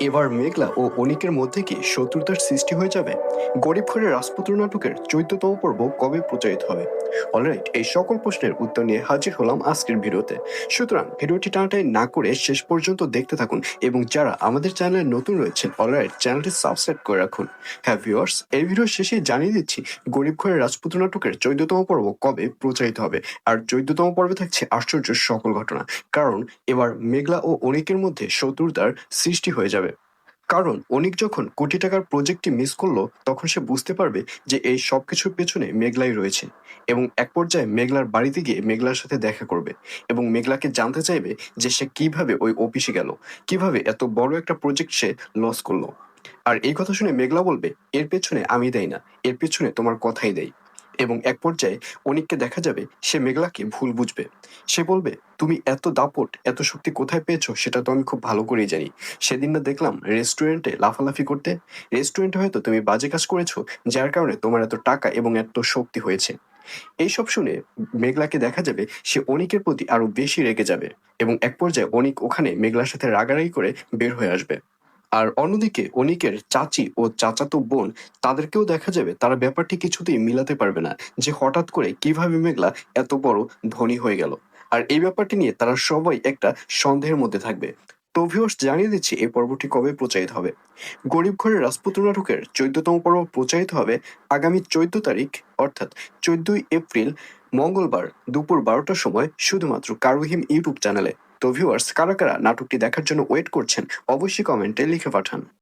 এবার মেঘলা ও অনিকের মধ্যে কি শত্রুতার সৃষ্টি হয়ে যাবে? গরিব ঘরের রাজপুত্র নাটকের 14তম পর্ব কবে প্রচারিত হবে? অলরাইট, এই সকল প্রশ্নের উত্তর নিয়ে হাজির হলাম আজকের ভিডিওতে। সুতরাং ভিডিওটি টানাটাই না করে শেষ পর্যন্ত দেখতে থাকুন, এবং যারা আমাদের চ্যানেলে নতুন রয়েছেন অলরাইট চ্যানেলটি সাবস্ক্রাইব করে রাখুন। হ্যাঁ ভিউয়ার্স, এই ভিডিওর শেষে জানিয়ে দিচ্ছি গরিব ঘরের রাজপুত্র নাটকের 14তম পর্ব কবে প্রচারিত হবে। আর 14তম পর্বে থাকছে আশ্চর্য সকল ঘটনা, কারণ এবার মেঘলা ও অনিকের মধ্যে শত্রুতার সৃষ্টি হয়ে যাবে। কারণ অনিক যখন কোটি টাকার প্রজেক্টটি মিস করলো, তখন সে বুঝতে পারবে যে এই সবকিছুর পেছনে মেঘলাই রয়েছে, এবং এক পর্যায়ে মেঘলার বাড়িতে গিয়ে মেঘলার সাথে দেখা করবে এবং মেঘলাকে জানতে চাইবে যে সে কিভাবে ওই অফিসে গেল, কিভাবে এত বড় একটা প্রজেক্ট সে লস করলো। আর এই কথা শুনে মেঘলা বলবে, এর পেছনে আমি দেই না, এর পেছনে তোমার কথাই দেই। এবং এক পর্যায়ে অনিককে দেখা যাবে সে মেঘলাকে ভুল বুঝবে। সে বলবে, তুমি এত দাপট এত শক্তি কোথায় পেয়েছো সেটা তো আমি খুব ভালো করেই জানি। সেদিন না দেখলাম রেস্টুরেন্টে লাফালাফি করতে, রেস্টুরেন্টে হয়তো তুমি বাজে কাজ করেছো, যার কারণে তোমার এত টাকা এবং এত শক্তি হয়েছে। এইসব শুনে মেঘলাকে দেখা যাবে সে অনিকের প্রতি আরো বেশি রেগে যাবে, এবং এক পর্যায়ে অনিক ওখানে মেঘলার সাথে রাগারাগি করে বের হয়ে আসবে। আর অন্যদিকে অনিকের চাচি ও চাচাতো বোন, তাদেরকেও দেখা যাবে তারা ব্যাপারটি কিছুতেই মিলাতে পারবে না, যে হঠাৎ করে কিভাবে মেঘলা এত বড় ধনী হয়ে গেল। আর এই ব্যাপারটি নিয়ে তারা সবাই একটা সন্দেহের মধ্যে থাকবে। তো ভিউয়ার্স, জানিয়ে দিচ্ছি এই পর্বটি কবে প্রচারিত হবে। গরিব ঘরের রাজপুত্র নাটকের 14তম পর্ব প্রচারিত হবে আগামী 14 তারিখ, অর্থাৎ 14ই এপ্রিল, মঙ্গলবার দুপুর 12টার সময়, শুধুমাত্র কারুহিম ইউটিউব চ্যানেলে। তো ভিউয়ার্স, কারা কারা নাটকটি দেখার জন্য ওয়েট করছেন অবশ্যই কমেন্টে লিখে পাঠান।